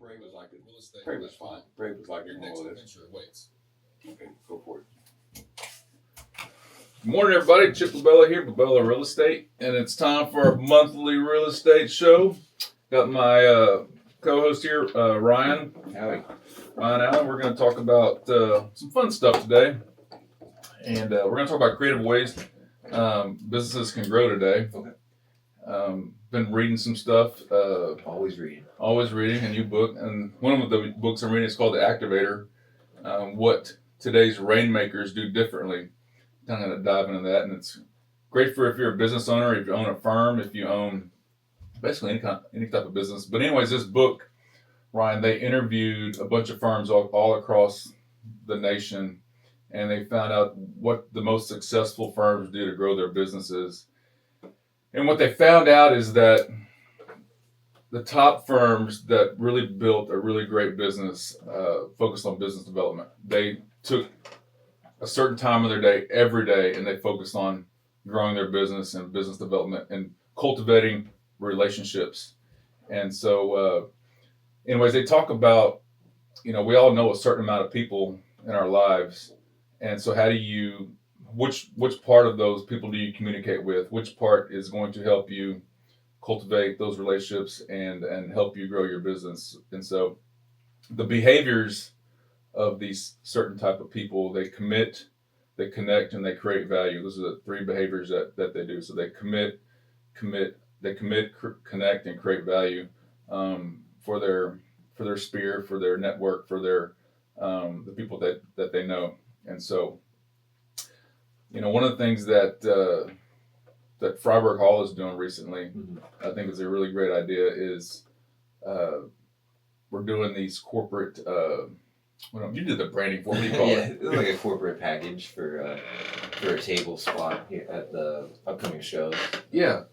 Pray was like it. Real estate. Pray was fine. Pray was like Your it next more or less. adventure awaits. Okay, go for it. Good morning, everybody. Chip Bubela here, Bubela Real Estate, and it's time for our monthly real estate show. Got my co-host here, Ryan. Howdy. Ryan Allen. We're going to talk about some fun stuff today, and we're going to talk about creative ways businesses can grow today. Okay. Been reading some stuff. Always reading. Always reading a new book, and one of the books I'm reading is called The Activator. What today's rainmakers do differently. I'm going to dive into that, and it's great for if you're a business owner, if you own a firm, if you own basically any type of business. But anyways, this book, Ryan, they interviewed a bunch of firms all across the nation, and they found out what the most successful firms do to grow their businesses. And what they found out is that the top firms that really built a really great business focused on business development. They took a certain time of their day every day, and they focused on growing their business and business development and cultivating relationships. And so, anyways, they talk about, we all know a certain amount of people in our lives, and so how do you, which part of those people do you communicate with? Which part is going to help you cultivate those relationships and help you grow your business? And so, the behaviors of these certain type of people, they commit, they connect, and they create value. Those are the three behaviors that they do. So they connect, and create value for their sphere, for their network, for their the people that they know. And so, one of the things that Freiburg Hall is doing recently, I think is a really great idea, is we're doing these corporate. You did the branding for me. What do you call it? It's like a corporate package for a table spot here at the upcoming shows. Yeah.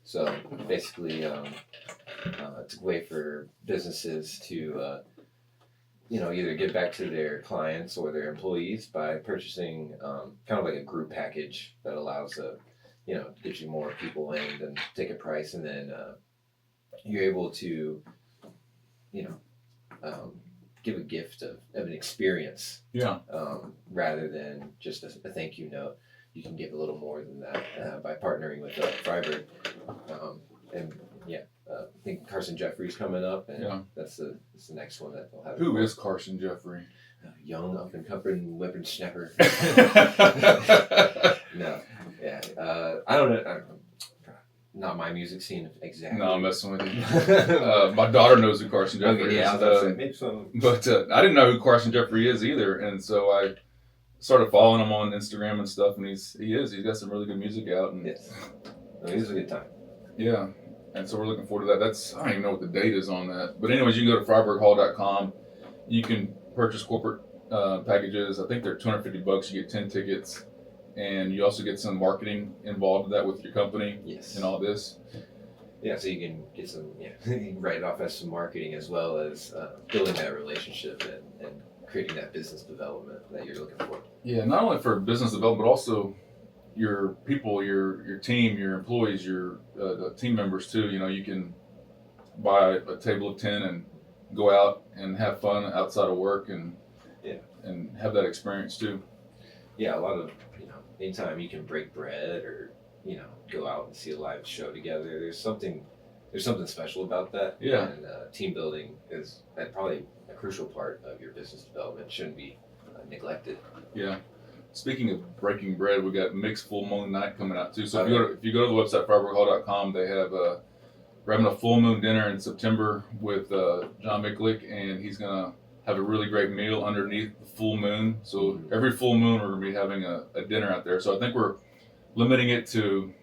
So basically, it's a way for businesses to, either give back to their clients or their employees by purchasing kind of like a group package that allows get you more people in and take a price, and then you're able to, give a gift of an experience. Yeah. Rather than just a thank you note. You can give a little more than that by partnering with Freiburg. I think Carson Jeffrey's coming up, and that's the next one that they'll have. Who is Carson Jeffrey? Young up and coming whippersnapper. No, yeah, I don't know. Not my music scene exactly. No, I'm messing with you. My daughter knows who Carson Jeffrey is. I was about to say, maybe so. But I didn't know who Carson Jeffrey is either, and so I started following him on Instagram and stuff, and he's got some really good music out. And yes, he's a good time. Yeah, and so we're looking forward to that. I don't even know what the date is on that, but anyways, you can go to FreiburgHall.com. You can purchase corporate packages. I think they're $250. You get 10 tickets. And you also get some marketing involved with that with your company. Yes. And all this. Yeah, so you can get some, you can write it off as some marketing as well as building that relationship and creating that business development that you're looking for. Yeah, not only for business development, but also your people, your team, your employees, your team members too. You can buy a table of 10 and go out and have fun outside of work and have that experience too. Yeah, a lot of, anytime you can break bread or, go out and see a live show together, there's something special about that. Yeah. And team building is probably a crucial part of your business development. Shouldn't be neglected. Yeah. Speaking of breaking bread, we got Mixed Full Moon Night coming out too. So if you go to the website, FreiburgHall.com, they have we're having a full moon dinner in September with John Micklick, and he's going to have a really great meal underneath the full moon. So every full moon we're going to be having a dinner out there. So I think we're limiting it to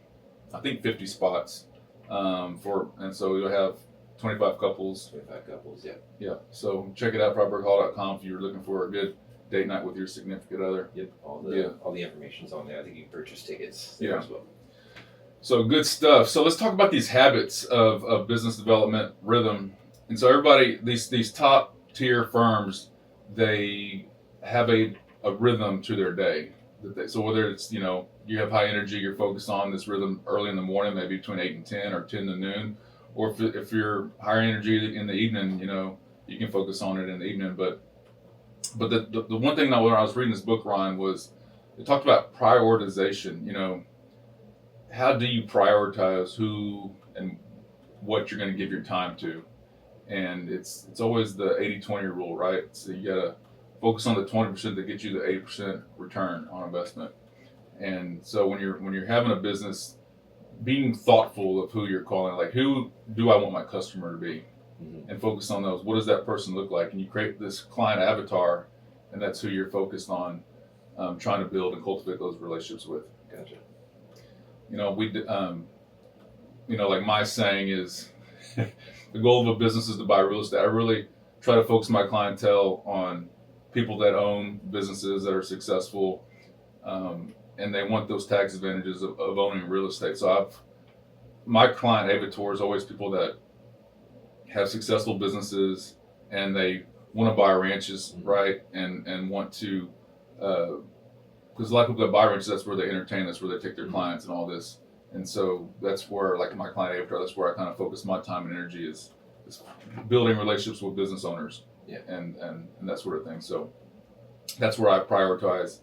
50 spots and so you'll have 25 couples. 25 couples, yeah. Yeah. So check it out, FreiburgHall.com, if you're looking for a good date night with your significant other. Yep. All the information's on there. I think you can purchase tickets there as well. So good stuff. So let's talk about these habits of business development rhythm. And so everybody, these top tier firms, they have a rhythm to their day. So whether it's, you have high energy, you're focused on this rhythm early in the morning, maybe between 8 and 10 or 10 to noon, or if you're higher energy in the evening, you can focus on it in the evening. But the one thing that when I was reading this book, Ryan, was it talked about prioritization. You know, how do you prioritize who and what you're going to give your time to? And it's always the 80-20 rule, right? So you got to focus on the 20% that gets you the 80% return on investment. And so when you're having a business, being thoughtful of who you're calling, like who do I want my customer to be, and focus on those. What does that person look like? And you create this client avatar, and that's who you're focused on trying to build and cultivate those relationships with. Gotcha. You know, like my saying is, the goal of a business is to buy real estate. I really try to focus my clientele on people that own businesses that are successful, and they want those tax advantages of owning real estate. So my client avatar is always people that have successful businesses and they want to buy ranches, right? And want to, because a lot of people that buy ranches, that's where they entertain, that's where they take their clients and all this. And so that's where, like my client avatar, that's where I kind of focus my time and energy is building relationships with business owners, and that sort of thing. So that's where I prioritize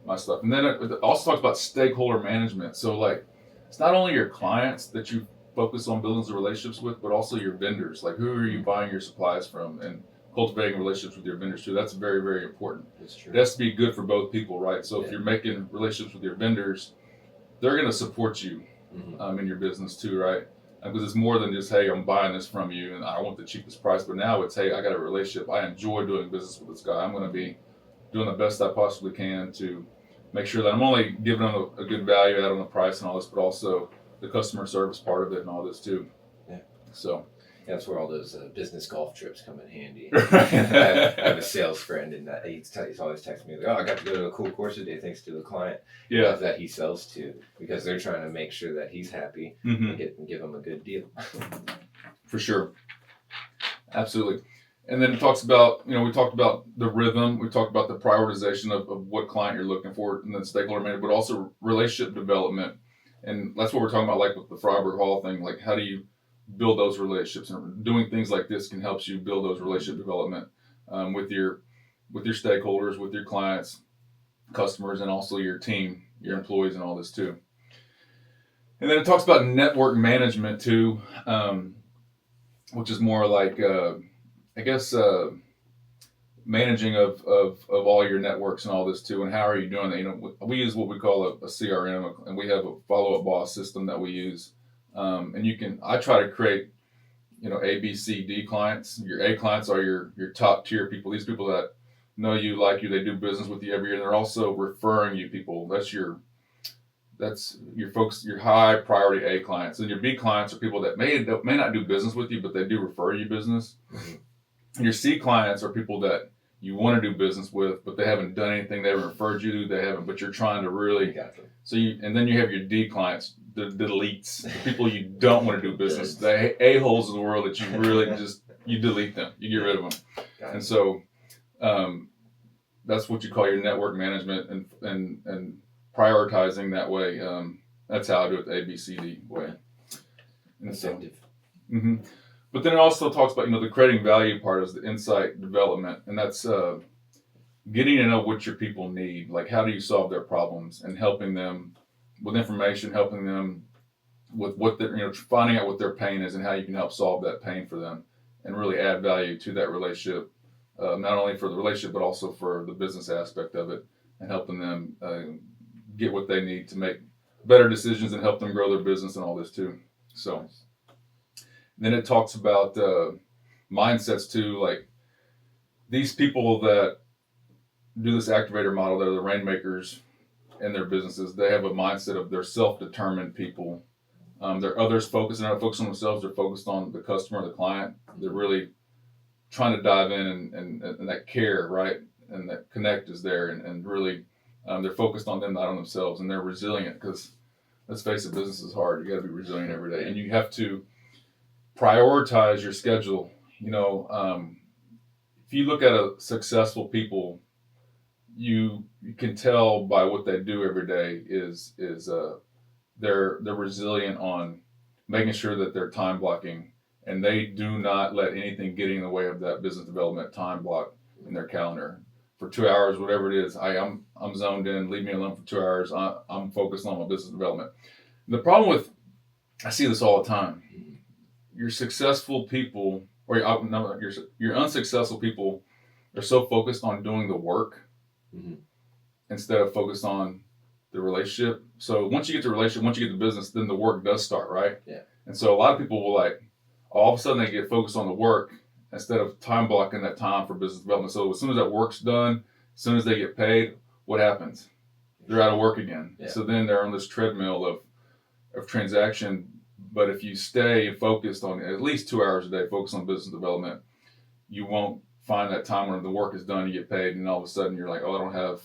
my stuff. And then it also talks about stakeholder management. So like, it's not only your clients that you focus on building the relationships with, but also your vendors. Like, who are you buying your supplies from, and cultivating relationships with your vendors too. That's very, very important. That's true. It has to be good for both people, right? So if you're making relationships with your vendors, they're going to support you in your business too, right? Because it's more than just, hey, I'm buying this from you and I want the cheapest price. But now it's, hey, I got a relationship. I enjoy doing business with this guy. I'm going to be doing the best I possibly can to make sure that I'm only giving them a good value out on the price and all this, but also the customer service part of it and all this too. Yeah. So that's where all those business golf trips come in handy. Right. I have a sales friend, and he's always texting me, like, "Oh, I got to go to a cool course today thanks to the client that he sells to," because they're trying to make sure that he's happy and give him a good deal. For sure. Absolutely. And then it talks about, we talked about the rhythm, we talked about the prioritization of what client you're looking for, and then stakeholder management, but also relationship development. And that's what we're talking about, like with the Freiburg Hall thing, like how do you build those relationships? And doing things like this can help you build those relationship development with your stakeholders, with your clients, customers, and also your team, your employees, and all this too. And then it talks about network management too, which is more like, I guess, managing of all your networks and all this too, and how are you doing that? We use what we call a CRM, and we have a follow-up boss system that we use. And I try to create, A, B, C, D clients. Your A clients are your top tier people. These people that know you, like you, they do business with you every year. And they're also referring you people. That's your folks, your high priority A clients. And your B clients are people that may not do business with you, but they do refer you business. And your C clients are people that you want to do business with, but they haven't done anything. They haven't referred you to. But you're trying to really. So and then you have your D clients, the elites, the people you don't want to do business. The a-holes of the world that you really you delete them. You get rid of them. And so that's what you call your network management and prioritizing that way. That's how I do it the ABCD way. And effective. So, But then it also talks about, the creating value part is the insight development. And that's getting to know what your people need. Like, how do you solve their problems, and helping them with information, helping them with what they're, finding out what their pain is and how you can help solve that pain for them and really add value to that relationship, not only for the relationship, but also for the business aspect of it, and helping them get what they need to make better decisions and help them grow their business and all this too. So then it talks about mindsets too, like these people that do this activator model, they're the rainmakers in their businesses. They have a mindset of they're self-determined people. They're others focused. They're not focused on themselves. They're focused on the customer, the client. They're really trying to dive in and that care, right? And that connect is there, and really they're focused on them, not on themselves. And they're resilient, because let's face it, business is hard. You got to be resilient every day, and you have to prioritize your schedule. If you look at successful people, you can tell by what they do every day is they're resilient on making sure that they're time blocking and they do not let anything get in the way of that business development time block in their calendar for 2 hours, whatever it is. I'm zoned in. Leave me alone for 2 hours. I'm focused on my business development. The problem with, I see this all the time. Your successful people, or your unsuccessful people, are so focused on doing the work instead of focused on the relationship. So once you get the relationship, once you get the business, then the work does start, right? Yeah. And so a lot of people will all of a sudden they get focused on the work instead of time blocking that time for business development. So as soon as that work's done, as soon as they get paid, what happens? They're out of work again. Yeah. So then they're on this treadmill of transaction. But if you stay focused on at least 2 hours a day, focus on business development, you won't find that time when the work is done, you get paid, and all of a sudden you're like, oh, I don't have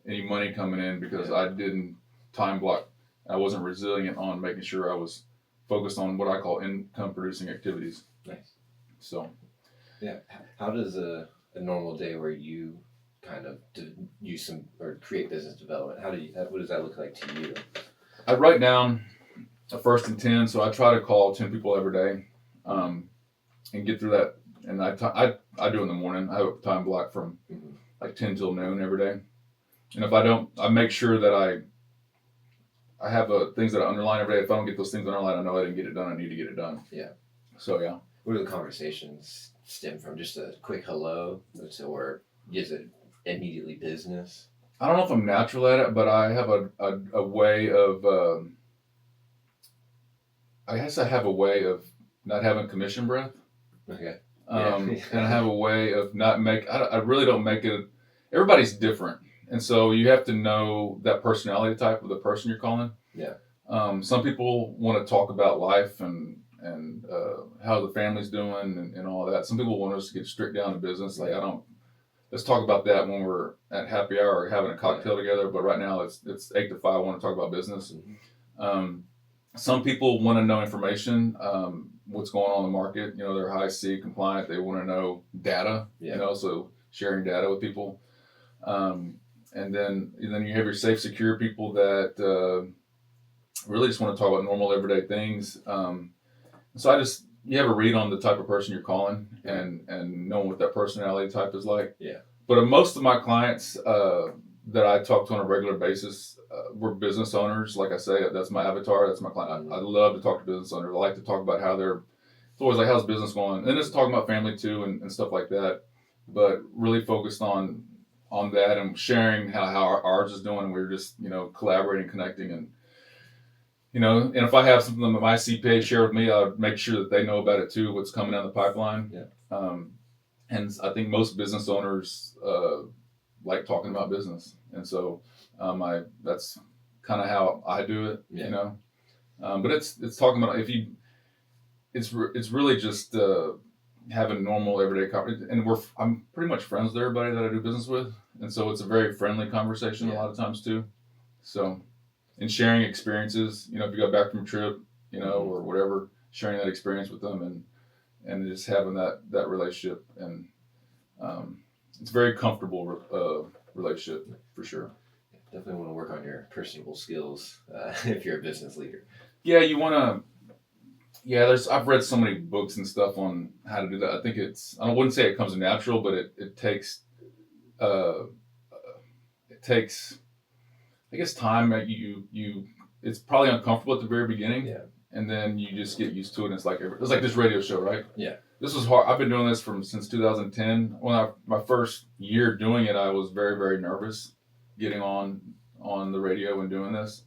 any money coming in because I didn't time block. I wasn't resilient on making sure I was focused on what I call income producing activities. Nice. So, yeah. How does a normal day where you kind of use some or create business development? What does that look like to you? I write down a first and 10, so I try to call 10 people every day, and get through that. And I do in the morning. I have a time block from like 10 till noon every day. And if I don't, I make sure that I have things that I underline every day. If I don't get those things underlined, I know I didn't get it done. I need to get it done. Yeah. So yeah. Where do the conversations stem from? Just a quick hello, or is it immediately business? I don't know if I'm natural at it, but I have a way of. I guess I have a way of not having commission breath. Okay. And I have a way of not I really don't make it. Everybody's different. And so you have to know that personality type of the person you're calling. Yeah. Some people want to talk about life and how the family's doing and all that. Some people want us to get strict down to business. Like let's talk about that when we're at happy hour or having a cocktail together. But right now it's 8 to 5. I want to talk about business. Some people want to know information, what's going on in the market. They're high C compliant. They want to know data. Yeah. So sharing data with people. And then you have your safe, secure people that really just want to talk about normal, everyday things. So you have a read on the type of person you're calling and knowing what that personality type is like. Yeah. But most of my clients that I talk to on a regular basis were business owners. Like I say, that's my avatar. That's my client. I love to talk to business owners. I like to talk about it's always like, how's business going? And it's talking about family too and stuff like that. But really focused on that and sharing how ours is doing. And we're just, collaborating, connecting, and if I have something that my CPA share with me, I'll make sure that they know about it too, what's coming down the pipeline. Yeah. And I think most business owners like talking about business. And so that's kind of how I do it, but it's talking about it's really just having normal everyday conversation. And I'm pretty much friends with everybody that I do business with. And so it's a very friendly conversation a lot of times too. So, and sharing experiences, if you go back from a trip, or whatever, sharing that experience with them and just having that relationship. And it's a very comfortable relationship for sure. Definitely want to work on your personable skills if you're a business leader. Yeah, you want to. Yeah, I've read so many books and stuff on how to do that. I think I wouldn't say it comes natural, but it takes I guess time. It's probably uncomfortable at the very beginning, and then you just get used to it. And it's like this radio show, right? Yeah. This was hard. I've been doing this since 2010. When my first year doing it, I was very, very nervous getting on the radio and doing this.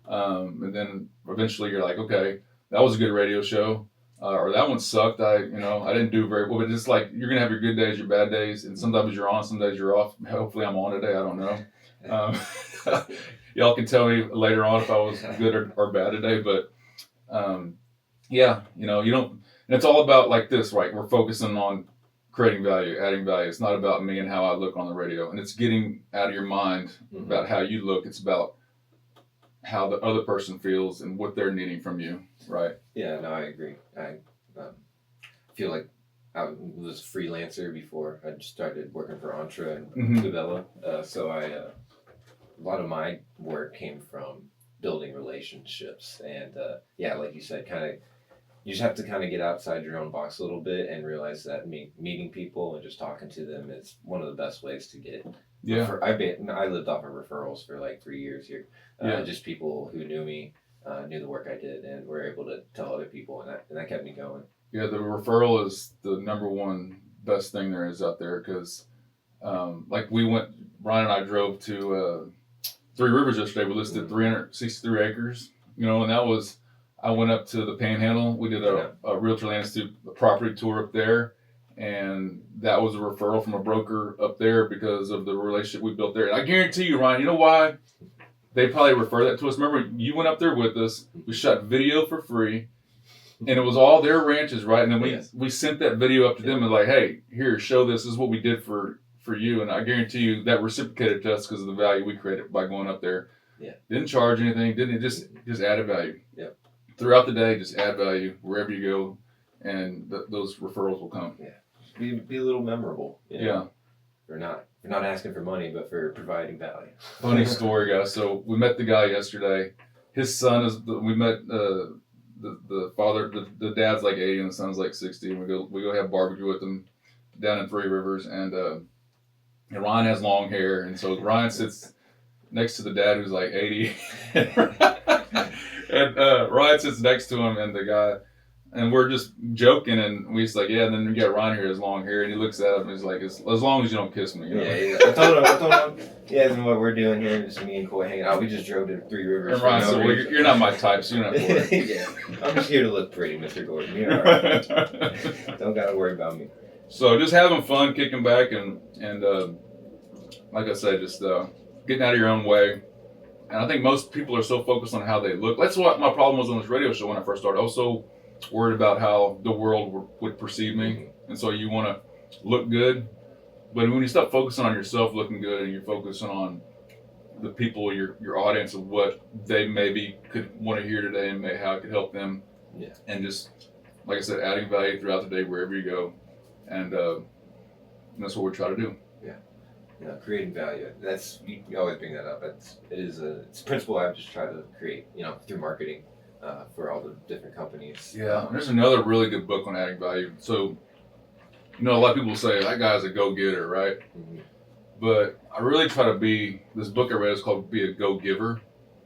And then eventually you're like, okay, that was a good radio show, or that one sucked. I didn't do very well. But it's like you're gonna have your good days, your bad days, and sometimes you're on, some days you're off. Hopefully, I'm on today. I don't know. Y'all can tell me later on if I was good or bad today. But you don't. And it's all about like this, right? We're focusing on creating value, adding value. It's not about me and how I look on the radio, and it's getting out of your mind about how you look. It's about how the other person feels and what they're needing from you, right? Yeah, no, I agree. I feel like I was a freelancer before I started working for Entra and Bubela. So a lot of my work came from building relationships and like you said, kind of you just have to kind of get outside your own box a little bit and realize that meeting people and just talking to them is one of the best ways to get. Yeah. I lived off of referrals for like 3 years here. Yeah. Just people who knew me, knew the work I did, and were able to tell other people, and that kept me going. Yeah, the referral is the number one best thing there is out there because, like Brian and I drove to Three Rivers yesterday. We listed 363 acres, and I went up to the Panhandle. We did a Realtor Land Institute property tour up there, and that was a referral from a broker up there because of the relationship we built there. And I guarantee you, Ryan, you know why? They probably refer that to us. Remember, you went up there with us. We shot video for free. And it was all their ranches, right? And then we sent that video up to them and like, hey, here, show this. This is what we did for you. And I guarantee you that reciprocated to us because of the value we created by going up there. Yeah. Didn't charge anything. Didn't it? Just added value. Yep. Throughout the day, just add value wherever you go, and those referrals will come. Yeah. Be a little memorable. Yeah. We're not asking for money, but for providing value. Funny story, guys. So we met the guy yesterday. His son we met. The father, the dad's like 80 and the son's like 60, and we go have barbecue with them down in Three Rivers, and Ryan has long hair, and so Ryan sits next to the dad who's like 80, and Ryan sits next to him, and the guy, and we're just joking, and we just like, yeah, and then we got Ryan here, his long hair, and he looks at him, and he's like, as long as you don't kiss me, Yeah. I told him, and what we're doing here, just me and Coy hanging out. We just drove to Three Rivers. And Ryan said, well, you're not my type, so you're not bored. Yeah, I'm just here to look pretty, Mr. Gordon. You're all right. Don't gotta worry about me. So just having fun, kicking back, and like I said, just getting out of your own way. And I think most people are so focused on how they look. That's what my problem was on this radio show when I first started. I was so worried about how the world would perceive me, and so you want to look good. But when you stop focusing on yourself looking good and you're focusing on the people, your audience, of what they maybe could want to hear today and how it could help them, and just like I said, adding value throughout the day wherever you go, and that's what we're trying to do. Yeah, creating value. That's you always bring that up. It's a principle I've just tried to create, through marketing for all the different companies. Yeah, there's another really good book on adding value. So, a lot of people say that guy's a go-getter, right? Mm-hmm. But I really try to be. This book I read is called "Be a Go-Giver."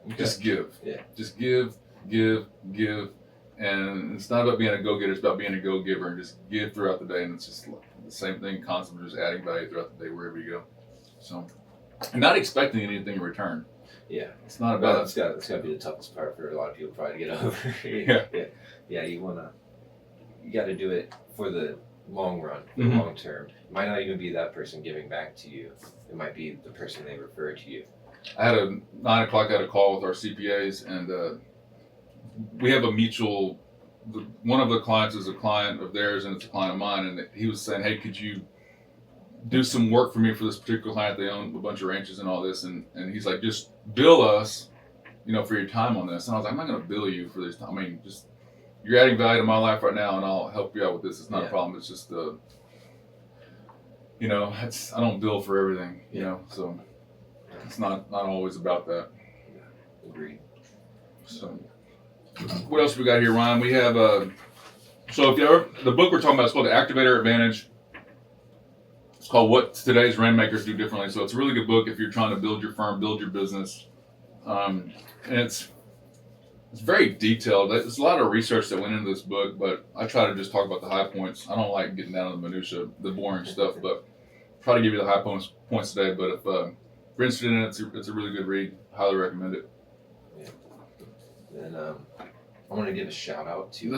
Okay. Just give. Yeah. Just give, and it's not about being a go-getter. It's about being a go-giver and just give throughout the day. And it's just the same thing, concept of just adding value throughout the day wherever you go. So, and not expecting anything in return. Yeah. It's not about. That's got to be the toughest part for a lot of people probably to get over. Yeah. You got to do it for the long run, for the long term. It might not even be that person giving back to you. It might be the person they refer to you. I had a 9 o'clock. I had a call with our CPAs, and we have a mutual. One of the clients is a client of theirs, and it's a client of mine. And he was saying, "Hey, could you do some work for me for this particular client? They own a bunch of ranches and all this." And he's like, "Just bill us, for your time on this." And I was like, "I'm not going to bill you for this time. I mean, just you're adding value to my life right now, and I'll help you out with this. It's not a problem. It's just I don't bill for everything, so it's not always about that." Yeah, agreed. So, what else we got here, Ryan? We have so if the book we're talking about is called The Activator Advantage. It's called What Today's Rainmakers Do Differently. So it's a really good book if you're trying to build your firm, build your business, and it's very detailed. There's a lot of research that went into this book, but I try to just talk about the high points. I don't like getting down to the minutia, the boring stuff, but try to give you the high points today. But if you're interested in it, it's a really good read. Highly recommend it. Yeah. And I want to give a shout out to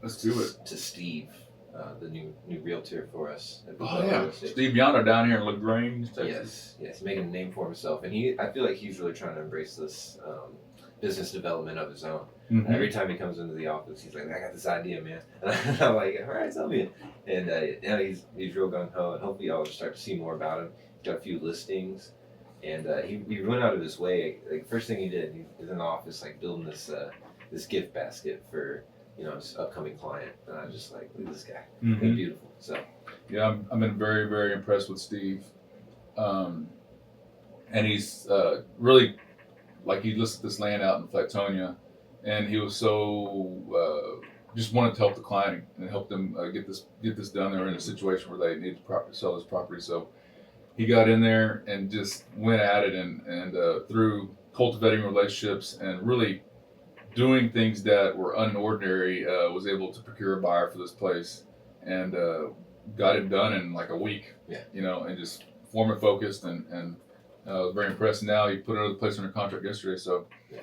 let's do it. To Steve, the new realtor for us. At Oh yeah, Steve Yonder down here in LaGrange, Texas. Yes, making a name for himself, and I feel like he's really trying to embrace this business development of his own. Mm-hmm. Every time he comes into the office, he's like, "I got this idea, man," and I'm like, "All right, tell me." And he's real gung ho, and hopefully I'll start to see more about him. He's got a few listings, and he went out of his way. Like first thing he did, he was in the office like building this gift basket for his upcoming client, and I was just like, look at this guy, it's beautiful. So yeah, I've been very, very impressed with Steve, and he's really he listed this land out in Flatonia, and he was so just wanted to help the client and help them get this done. They were in a situation where they needed to sell this property, so he got in there and just went at it, and through cultivating relationships and really doing things that were unordinary, was able to procure a buyer for this place, and got it done in like a week. Yeah. And just forward focused, and I was very impressed. Now he put another place under contract yesterday, so. Yeah.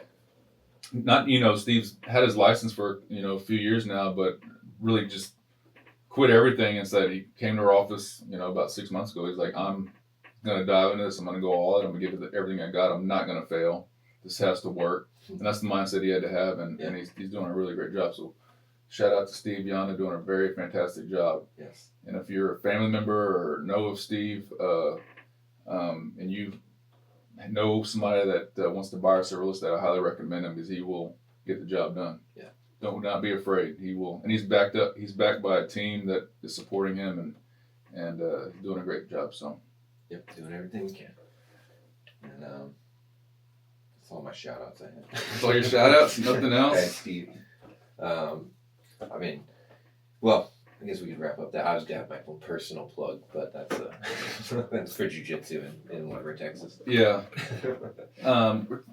Not, Steve's had his license for, a few years now, but really just quit everything and said he came to our office, about 6 months ago. He's like, I'm going to dive into this. I'm going to go all in. I'm going to give it everything I got. I'm not going to fail. This has to work. And that's the mindset he had to have. And he's doing a really great job. So shout out to Steve Yana, doing a very fantastic job. Yes. And if you're a family member or know of Steve, and you know somebody that wants to buy or sell real estate, I highly recommend him because he will get the job done. Yeah. Don't not be afraid. He will, and he's backed up. He's backed by a team that is supporting him, and doing a great job. So. Yep, doing everything we can. And that's all my shout outs I have. That's all your shout outs? Nothing else? Hey, Steve. I guess we could wrap up that. I was gonna have my own personal plug, but that's for jiu-jitsu in Weber, Texas. Yeah.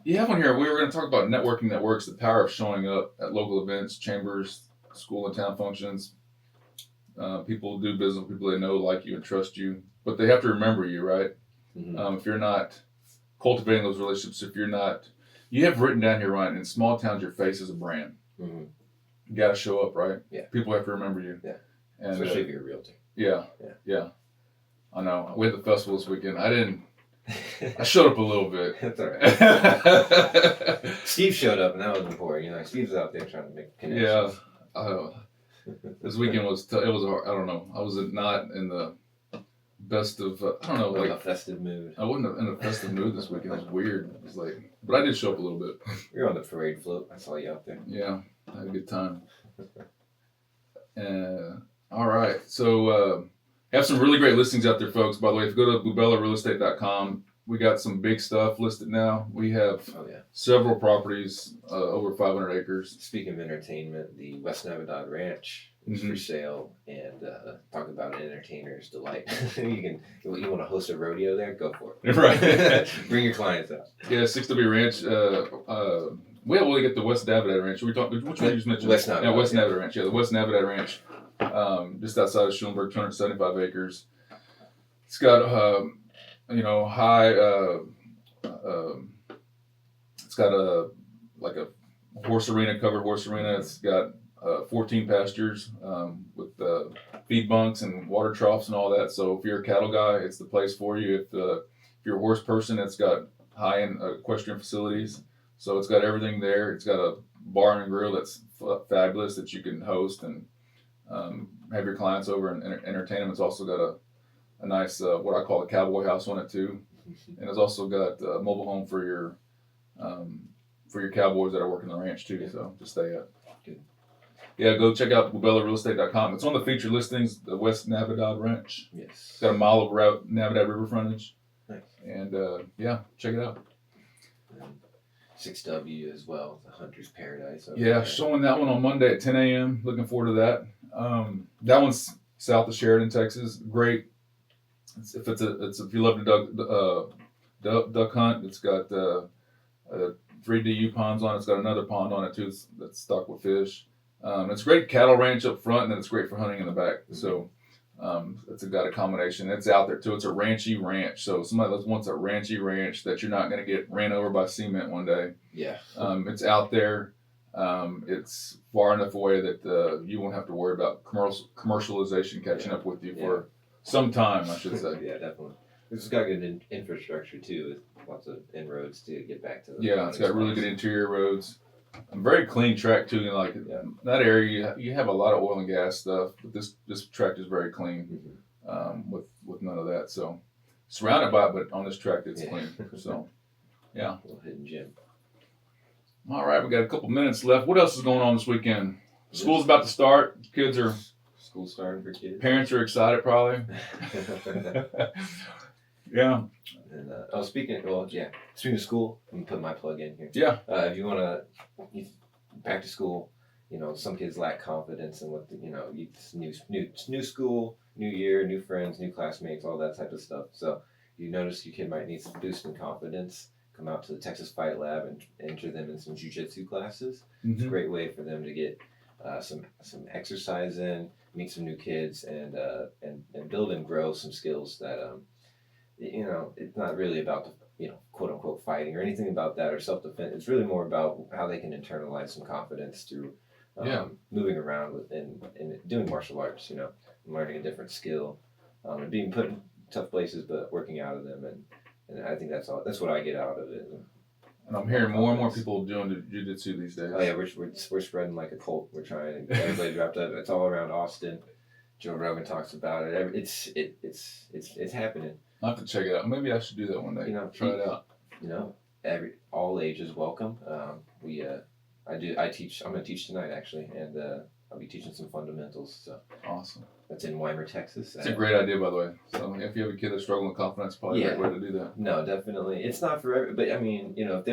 You have one here. We were going to talk about networking that works, the power of showing up at local events, chambers, school and town functions. People do business with people they know, like you, and trust you, but they have to remember you, right? Mm-hmm. If you're not cultivating those relationships, you have written down here, Ryan, in small towns, your face is a brand. Mm-hmm. You got to show up, right? Yeah. People have to remember you. Yeah. And, especially if you're a realtor. Yeah. I know. We had the festival this weekend. I showed up a little bit. That's all right. Steve showed up, and that was important. Steve's out there trying to make connections. Yeah. This weekend was it was hard. I don't know. I was not in the best of I don't know, like a festive mood. I wasn't in a festive mood this weekend. It was weird. It was like, but I did show up a little bit. You're on the parade float. I saw you out there. Yeah, I had a good time. All right, so have some really great listings out there, folks. By the way, if you go to BubelaRealEstate.com, we got some big stuff listed now. We have several properties, over 500 acres. Speaking of entertainment, the West Navidad Ranch is for sale, and talk about an entertainer's delight. You want to host a rodeo there? Go for it. Right. Bring your clients out. Yeah, 6W Ranch. We'll get the West Navidad Ranch. Which one you just mentioned? West Navidad. Yeah, West Navidad Ranch. Yeah, the West Navidad Ranch, just outside of Schulenburg, 275 acres. It's got high. It's got a horse arena, covered horse arena. It's got 14 pastures with feed bunks and water troughs and all that. So if you're a cattle guy, it's the place for you. If you're a horse person, it's got high-end equestrian facilities. So it's got everything there. It's got a bar and grill that's fabulous that you can host and have your clients over and entertain them. It's also got a nice, what I call a cowboy house on it too. And it's also got a mobile home for your cowboys that are working the ranch too. So to stay at. Good. Yeah, go check out BubelaRealEstate.com. It's on the featured listings, the West Navidad Ranch. Yes. It's got a mile of Navidad River frontage. Nice. And check it out. 6W as well, the Hunter's Paradise. Yeah, showing that one on Monday at 10 a.m. Looking forward to that. That one's south of Sheridan, Texas. Great. If you love to duck hunt, it's got 3 DU ponds on it. It's got another pond on it too that's stocked with fish. It's a great cattle ranch up front, and then it's great for hunting in the back. Mm-hmm. So it's got a combination. It's out there too. It's a ranchy ranch. So somebody that wants a ranchy ranch that you're not going to get ran over by cement one day. Yeah. It's out there. It's far enough away that you won't have to worry about commercialization catching up with you for some time, I should say. Yeah, definitely. It's got good infrastructure too, with lots of inroads to get back to. It's got really good interior roads. Very clean track too. That area, you have a lot of oil and gas stuff, but this tract is very clean, with none of that. So surrounded by it, but on this tract it's clean. So yeah. A little hidden gem. All right, we got a couple minutes left. What else is going on this weekend? School's about to start. School's starting for kids. Parents are excited, probably. Yeah. And speaking of school, I'm gonna put my plug in here. Yeah. If you want to back to school, some kids lack confidence in what it's new school, new year, new friends, new classmates, all that type of stuff. So you notice your kid might need some boost in confidence. Come out to the Texas Fight Lab and enter them in some jiu-jitsu classes. It's a great way for them to get some exercise in, meet some new kids, and build and grow some skills that it's not really about the quote unquote fighting or anything about that or self-defense. It's really more about how they can internalize some confidence through moving around and doing martial arts, and learning a different skill, and being put in tough places but working out of them, and I think that's what I get out of it. And I'm hearing more and more people doing jiu-jitsu these days. Oh yeah, we're spreading like a cult. We're trying to get everybody wrapped up. It's all around Austin. Joe Rogan talks about it. It's happening. I'll have to check it out. Maybe I should do that one day. Try it out. All ages welcome. I teach. I'm gonna teach tonight actually, and I'll be teaching some fundamentals. So awesome. That's in Weimar, Texas. It's a great idea, by the way. So if you have a kid that's struggling with confidence, probably a great way to do that. No, definitely. It's not for everybody. But I mean, if they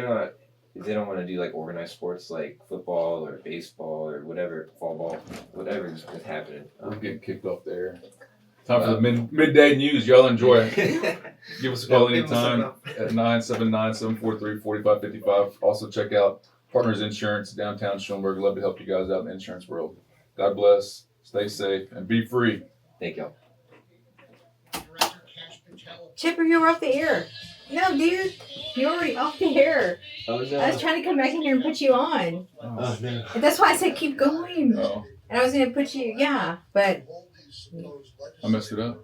don't want to do like organized sports like football or baseball or whatever, fall ball, whatever is happening. We're getting kicked off there. Time for the midday news. Y'all enjoy it. Give us a call anytime at 979-743-4555. Also check out Partners Insurance, downtown Schulenburg. Love to help you guys out in the insurance world. God bless. Stay safe and be free. Thank y'all. Chipper, you were off the air. No, dude. You're already off the air. Oh, no. I was trying to come back in here and put you on. Oh, no. And that's why I said keep going. Oh. And I was going to put you, but I messed it up.